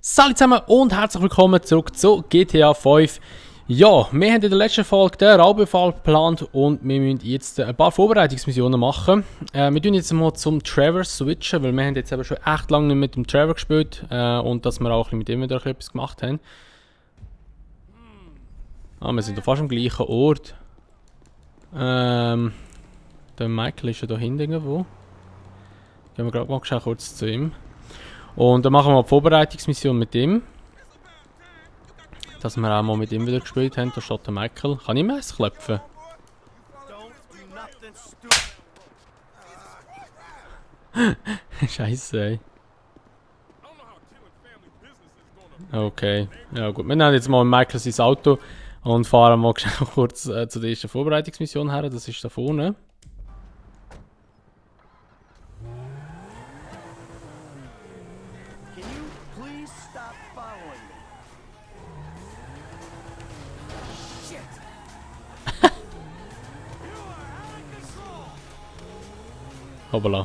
Salut zusammen und herzlich willkommen zurück zu GTA 5. Ja, wir haben in der letzten Folge den Raubüberfall geplant und wir müssen jetzt ein paar Vorbereitungsmissionen machen. Wir tun jetzt mal zum Trevor switchen, weil wir haben jetzt eben schon echt lange nicht mit dem Trevor gespielt und dass wir auch ein bisschen mit ihm wieder etwas gemacht haben. Ah, wir sind da fast am gleichen Ort. Der Michael ist ja da hinten irgendwo. Gehen wir gerade mal kurz zu ihm. Und dann machen wir eine Vorbereitungsmission mit ihm. Dass wir auch mal mit ihm wieder gespielt haben. Da steht der Michael. Kann ich Messer klopfen? Scheiße, ey. Okay, ja gut. Wir nehmen jetzt mal Michael sein Auto und fahren mal kurz zu der ersten Vorbereitungsmission her. Das ist da vorne. Hoppala.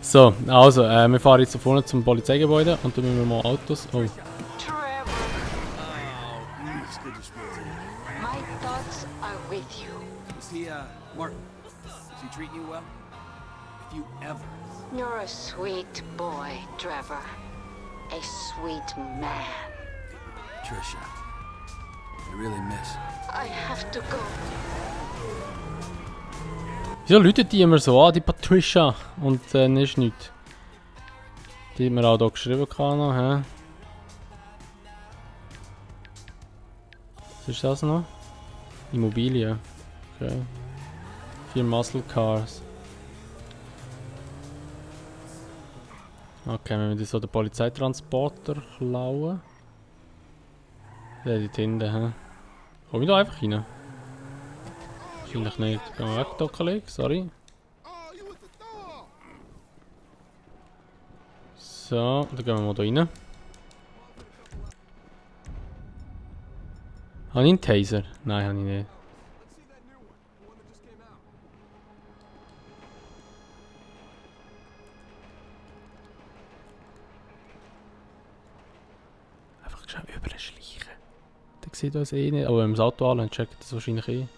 So, also, wir fahren jetzt da vorne zum Polizeigebäude und dann müssen wir mal Autos. Oh. Trevor. It's good to speak to you. My thoughts are with you. Is he, Martin? Is he treating you well? If you ever... You're a sweet boy, Trevor. A sweet man. Trisha, I really miss. I have to go. Wieso läutet die immer so an, die Patricia? Und dann ist nichts. Die hat mir auch hier geschrieben noch, hä? Was ist das noch? Immobilien. Okay. 4 Muscle Cars. Okay, wir müssen so den Polizeitransporter klauen. Der dort hinten, hä? Komm ich da einfach rein? Wahrscheinlich nicht. Gehen wir weg, da, Kollege. Sorry. So, dann gehen wir mal da rein. Habe ich einen Taser? Nein, habe ich nicht. Einfach schnell überschleichen. Der sieht uns eh nicht. Aber wenn wir das Auto anlassen, checkt das wahrscheinlich eh.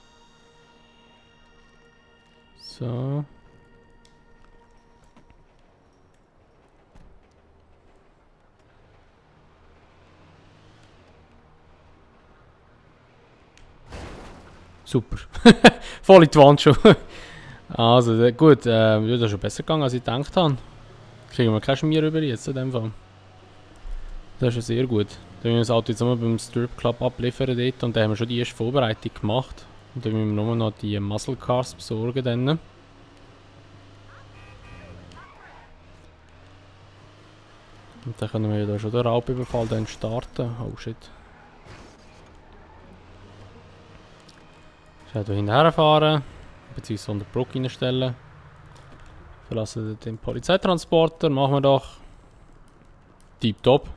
So. Super. Voll in die Wand schon. Also, gut. Ja, das ist schon besser gegangen, als ich gedacht habe. Kriegen wir keinen Schmier über jetzt in dem Fall. Das ist schon sehr gut. Dann müssen wir das Auto jetzt nochmal beim Strip Club abliefern dort. Und dann haben wir schon die erste Vorbereitung gemacht. Und dann müssen wir nur noch die Muscle Cars besorgen. Dann. Und dann können wir da schon den Raubüberfall dann starten. Oh shit. Ich werde hier hinterherfahren, beziehungsweise unter die Brücke reinstellen. Verlassen den Polizeitransporter, machen wir doch. Tipptopp.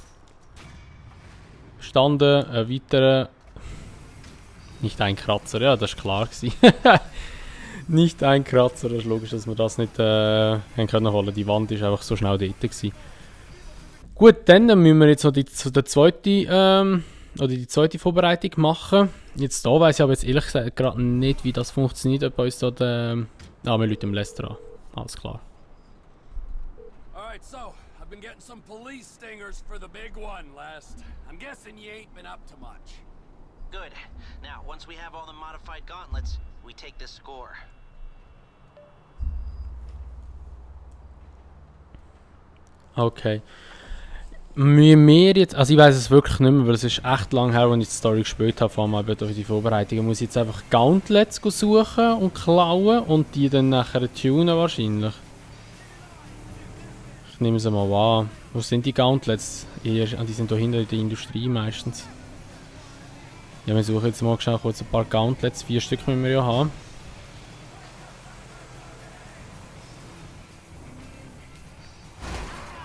Bestanden, ein weiterer. Nicht ein Kratzer, ja, das war klar gewesen. Nicht ein Kratzer, das ist logisch, dass wir das nicht haben können holen. Die Wand war einfach so schnell dort gewesen. Gut, dann müssen wir jetzt noch die zweite Vorbereitung machen. Jetzt da weiss ich aber jetzt ehrlich gesagt gerade nicht, wie das funktioniert, ob uns da der... Ah, wir rufen Lester an. Alles klar. Alright, so, I've been getting some police stingers for the big one last. I'm guessing you ain't been up to much. Good. Now, once we have all the modified gauntlets, we take the score. Okay. Müssen wir jetzt, also ich weiss es wirklich nicht mehr, weil es ist echt lang her, als ich die Story gespielt habe, vor allem eben durch die Vorbereitungen. Muss ich jetzt einfach Gauntlets suchen und klauen und die dann nachher tunen wahrscheinlich. Ich nehme sie mal an. Wo sind die Gauntlets? Die sind da hinten in der Industrie meistens. Ja, wir suchen jetzt mal schnell kurz ein paar Gauntlets. 4 Stück müssen wir ja haben.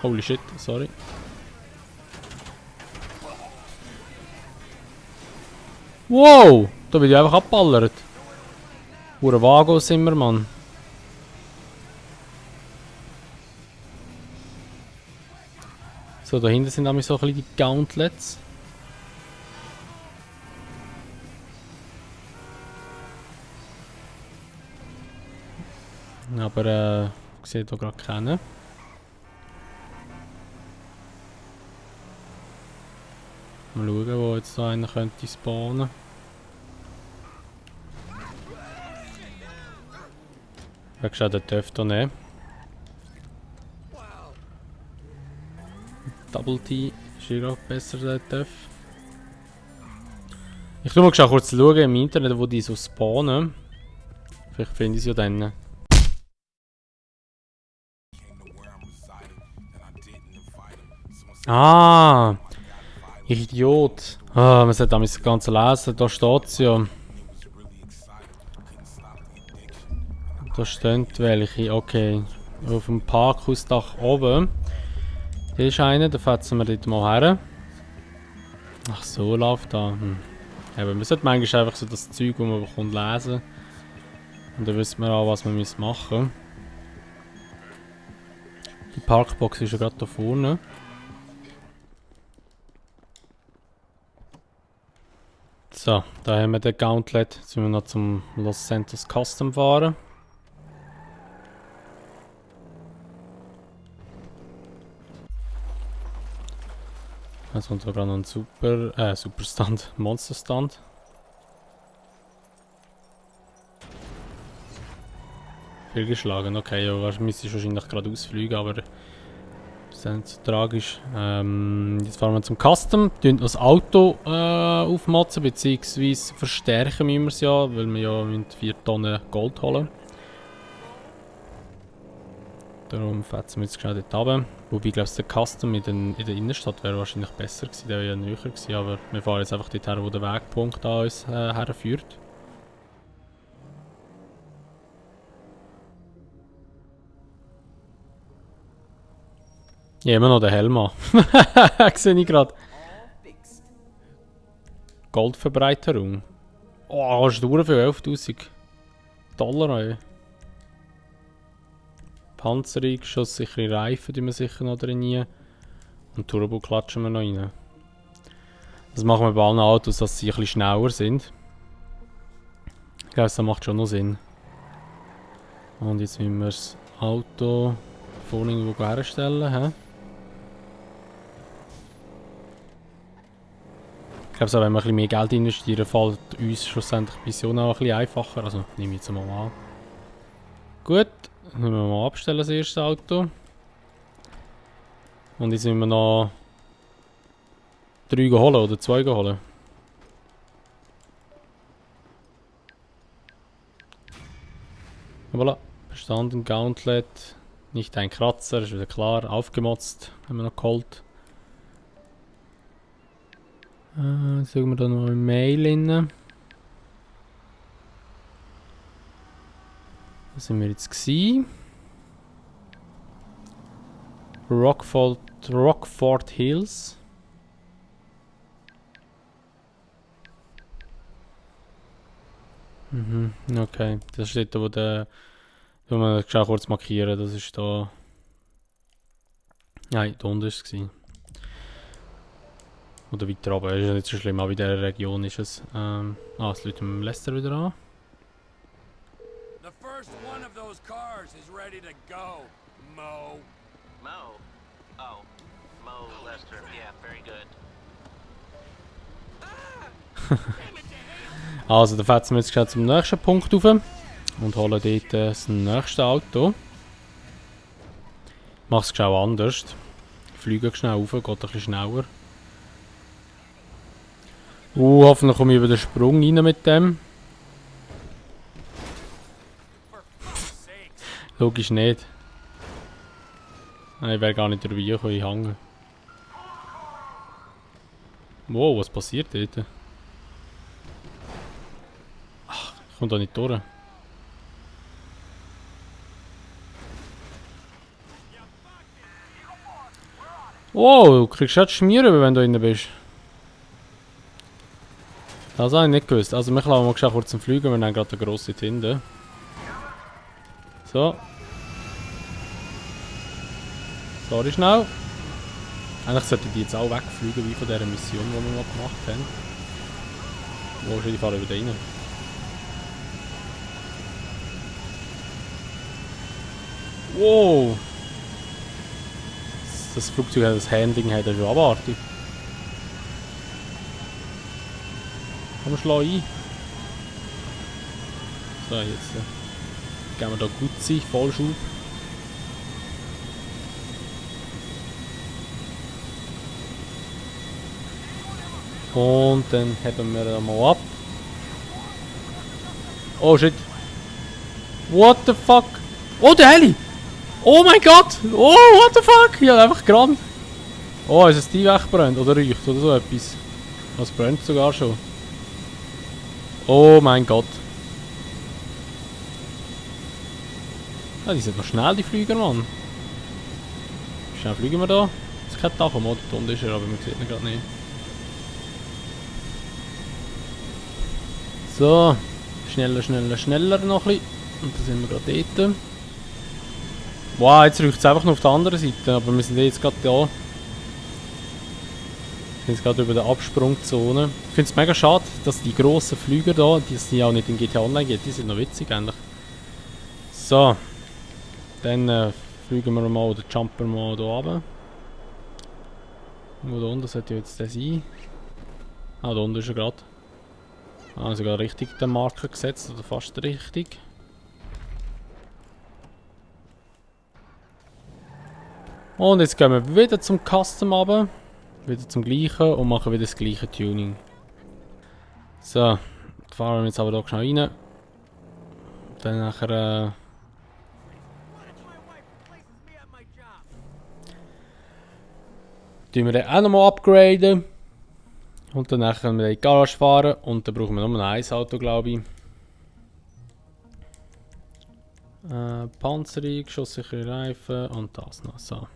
Holy shit, sorry. Wow! Da wird ich einfach abballert. Hure Wago sind wir, Mann. So, da hinten sind nämlich so ein bisschen die Gauntlets. Aber ich sehe hier gerade keinen. Mal schauen, wo jetzt da einer könnte spawnen. Ich habe schon den Töff hier nehmen. Double T ist hier auch besser, der Töff. Ich schaue mal kurz schauen im Internet, wo die so spawnen. Vielleicht finde ich sie ja dann. Ah! Ich Idiot! Ah, man sollte das Ganze lesen, da steht es ja. Da steht welche, okay. Auf dem Parkhausdach oben. Hier ist einer, da fetzen wir dort mal her. Ach so, läuft da. Eben, man sollte manchmal einfach so das Zeug, das man bekommt, lesen. Und dann wissen wir auch, was wir machen müssen. Die Parkbox ist ja gerade da vorne. So, da haben wir den Gauntlet. Jetzt müssen wir noch zum Los Santos Custom fahren. Jetzt kommt da gerade noch ein Superstand, Monsterstand. Viel geschlagen, okay, ja, müsste ich wahrscheinlich gerade ausfliegen, aber das ist nicht so tragisch. Jetzt fahren wir zum Custom, tun das Auto aufmotzen, beziehungsweise verstärken müssen wir es ja, weil wir ja 4 Tonnen Gold holen. Darum fetzen wir jetzt schnell dort runter. Wobei, ich glaube, der Custom in der Innenstadt wäre wahrscheinlich besser gewesen, der wäre ja näher gewesen, aber wir fahren jetzt einfach dorthin, wo der Wegpunkt an uns herführt. Ja, immer noch den Helm an. Sehe ich gerade. Goldverbreiterung. Oh, hast du für 11.000 $. Ey. Panzerung, schusssichere Reifen, die wir sicher noch drin. Und Turbo klatschen wir noch rein. Das machen wir bei allen Autos, dass sie ein bisschen schneller sind. Ich glaube, das macht schon noch Sinn. Und jetzt müssen wir das Auto vorne irgendwo herstellen. He? Ich glaube, wenn wir ein bisschen mehr Geld investieren, fällt uns schlussendlich die Mission auch ein bisschen einfacher. Also nehme ich jetzt mal an. Gut, dann müssen wir mal abstellen, das erste Auto. Und jetzt müssen wir noch 3 holen oder 2 holen. Voilà, bestanden, Gauntlet. Nicht ein Kratzer, ist wieder klar. Aufgemotzt, haben wir noch geholt. Jetzt schauen wir da noch eine Mail rein. Wo sind wir jetzt gewesen? Rockford Hills. Okay, das steht da, wo der... Wenn wir das kurz markieren, das ist da... Nein, da unten war es. Oder weiter oben, ist ja nicht so schlimm, aber in dieser Region ist es. Es läutet mit dem Lester wieder an. The first one of those cars is ready to go, Mo. Mo? Oh. Mo Lester. Yeah, very good. Also, dann fetzen wir jetzt gerade zum nächsten Punkt rauf. Und holen dort das nächste Auto. Ich mache es schnell anders. Fliege schnell rauf, geht ein bisschen schneller. Hoffentlich komme ich über den Sprung rein mit dem. Logisch nicht. Nein, ich wäre gar nicht drüber gekommen, ich hänge. Wow, was passiert dort? Ach, ich komme da nicht durch. Wow, du kriegst jetzt Schmieren, wenn du drin bist. Das habe ich nicht gewusst. Also wir lassen mal kurz zum Fliegen, wir haben gerade eine grosse Tinte. So. Sorry schnell. Eigentlich sollten die jetzt auch wegfliegen, wie von dieser Mission, die wir mal gemacht haben. Wo ist die fahren wieder rein? Wow! Das Flugzeug hat das Handling hat er schon abartig. Komm, schlag ein. So, jetzt geben wir da Gutzi, Vollschub. Und dann heben wir ihn mal ab. Oh shit. What the fuck? Oh, der Heli! Oh mein Gott! Oh, what the fuck! Ich hab einfach gerannt. Oh, ist es die wegbrennt oder riecht oder so etwas? Das brennt sogar schon. Oh mein Gott. Ah, die sind noch schnell, die Flüger, Mann. Wie schnell fliegen wir da? Das ist kein Dach am Motorton, ist er, aber man sieht ihn gerade nicht. So. Schneller, schneller, schneller noch ein bisschen. Und dann sind wir gerade dort. Wow, jetzt riecht es einfach nur auf der anderen Seite, aber wir sind jetzt gerade da. Wir sind jetzt gerade über der Absprungzone. Ich finde es mega schade, dass die grossen Flüger da, die auch nicht in GTA Online geht, die sind noch witzig eigentlich. So. Dann fliegen wir mal oder jumpen wir mal hier runter. Wo da unten sollte jetzt der sein? Ah, da unten ist er gerade. Ah, sogar richtig den Marker gesetzt, oder fast richtig. Und jetzt gehen wir wieder zum Custom runter. Wieder zum gleichen und machen wieder das gleiche Tuning. So, dann fahren wir jetzt aber hier schnell rein. Dann nachher tun wir den auch nochmal upgraden. Und dann können wir in die Garage fahren und dann brauchen wir nur ein Auto, glaube ich. Panzerung, schusssichere Reifen und das noch. So.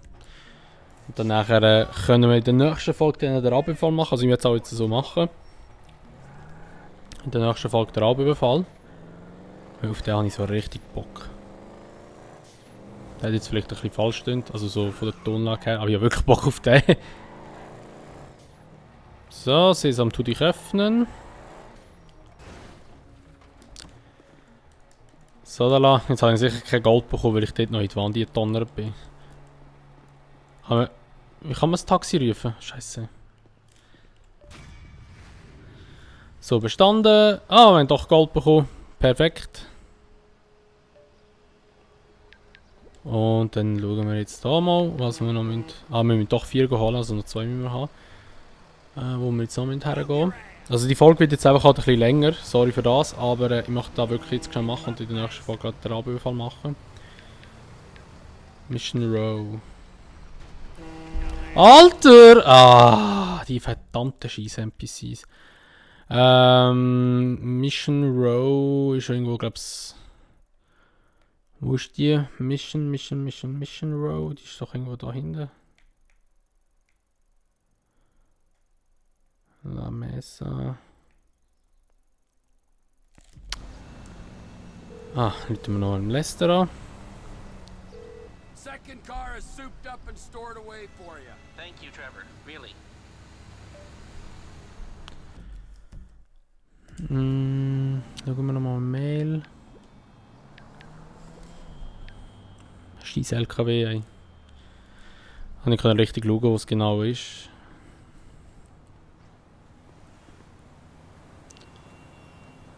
Und dann nachher, können wir in der nächsten Folge den Raubüberfall machen. Also ich werde es auch jetzt so machen. In der nächsten Folge der Raubüberfall. Auf den habe ich so richtig Bock. Der hat jetzt vielleicht ein bisschen falsch stimmt, also so von der Tonlage her, aber ich habe wirklich Bock auf den. So, Sesam, tu dich öffnen. So, da la. Jetzt habe ich sicher kein Gold bekommen, weil ich dort noch in die Wand gedonnert bin. Wie kann man das Taxi rufen? Scheiße. So, bestanden. Ah, wir haben doch Gold bekommen. Perfekt. Und dann schauen wir jetzt hier mal, was wir noch müssen. Ah, wir müssen doch 4 holen, also noch 2 müssen wir haben. Wo wir jetzt noch hergehen müssen. Also die Folge wird jetzt einfach halt ein bisschen länger, sorry für das, aber ich möchte da wirklich jetzt schnell machen und in der nächsten Folge gerade den Raubüberfall machen. Mission Row. Alter! Ah, die verdammten scheiß NPCs. Mission Row ist irgendwo, glaub's. Wo ist die? Mission Row, die ist doch irgendwo da hinten. La Mesa. Ah, rufen wir noch einen Lester an. Second car is souped up and stored away for you. Thank you, Trevor. Really. Schauen wir nochmal Mail. Scheiß LKW, ey. Habe ich nicht richtig schauen, wo es genau ist.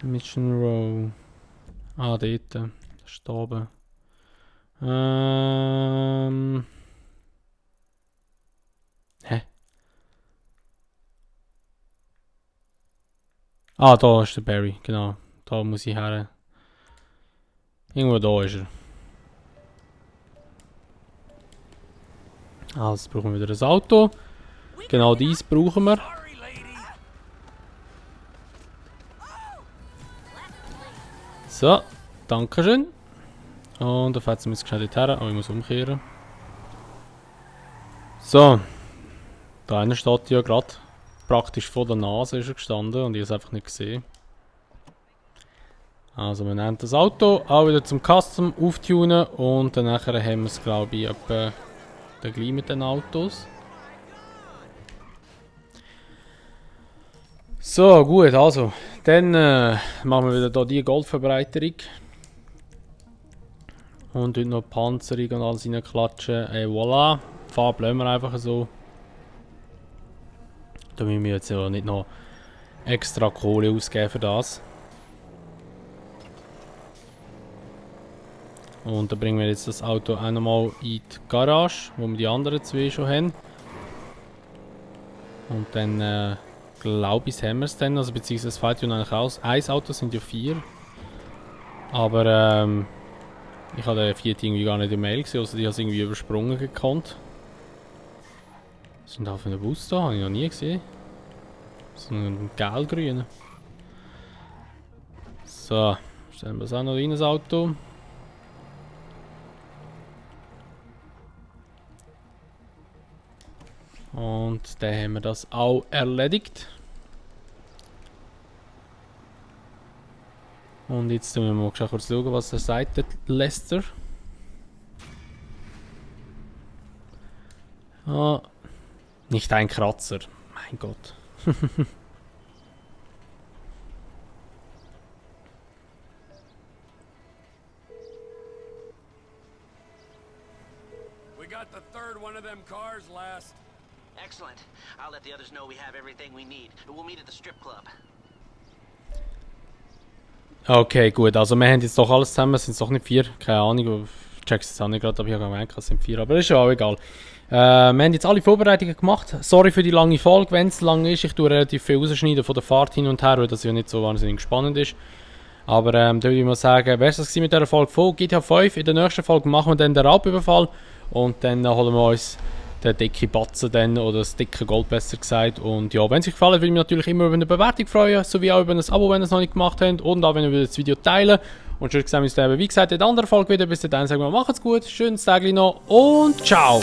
Mission Row. Ah, dort. Das ist da oben. Hä? Ah, da ist der Barry, genau. Da muss ich her. Irgendwo da ist er. Also jetzt brauchen wir wieder ein Auto. Genau dies brauchen wir. Sorry, lady. So, dankeschön. Und dann fährt es mir jetzt schnell dorthin. Oh, ich muss umkehren. So. Da einer steht ja gerade. Praktisch vor der Nase ist er gestanden und ich habe es einfach nicht gesehen. Also wir nehmen das Auto auch wieder zum Custom auftunen und dann nachher haben wir es, glaube ich, etwa gleich mit den Autos. So, gut, also. Dann machen wir wieder hier die Golfverbreiterung. Und dort noch die Panzerung und alles reinklatschen. Voilà. Die Farbe lassen wir einfach so. Da müssen wir jetzt ja nicht noch extra Kohle ausgeben für das. Und dann bringen wir jetzt das Auto auch nochmal in die Garage, wo wir die anderen zwei schon haben. Und dann glaube ich, haben wir es dann. Also beziehungsweise es fällt ja eigentlich aus. Ein Auto sind ja 4. Aber ich habe den 4 irgendwie gar nicht in der Mail gesehen, also die habe es irgendwie übersprungen gekonnt. Was ist denn da für ein Bus da? Habe ich noch nie gesehen. So ein gelb-grüner. So, stellen wir es auch noch rein, das Auto. Und dann haben wir das auch erledigt. Und jetzt müssen wir mal kurz schauen, was er sagt, der Lester. Ah, nicht ein Kratzer. Mein Gott. We got the third one of them cars last. Excellent. I'll let the others know we have everything we need. We'll meet at the strip club. Okay, gut. Also wir haben jetzt doch alles zusammen. Es sind doch nicht 4. Keine Ahnung. Ich check's jetzt auch nicht gerade, aber ich habe gemeint, es sind 4. Aber ist ja auch egal. Wir haben jetzt alle Vorbereitungen gemacht. Sorry für die lange Folge, wenn es lang ist. Ich tue relativ viel rausschneiden von der Fahrt hin und her, weil das ja nicht so wahnsinnig spannend ist. Aber da würde ich mal sagen, wäre es mit dieser Folge von GTA 5. In der nächsten Folge machen wir dann den Raubüberfall. Und dann holen wir uns den dicken Batzen dann, oder das dicke Gold besser gesagt. Und ja, wenn es euch gefallen hat, würde ich mich natürlich immer über eine Bewertung freuen, sowie auch über ein Abo, wenn ihr es noch nicht gemacht habt. Und auch, wenn ihr das Video teilen. Und schon sehen wir uns dann, wie gesagt, in der anderen Folge wieder. Bis dahin sagen wir, macht's gut, schönes Tag noch und ciao!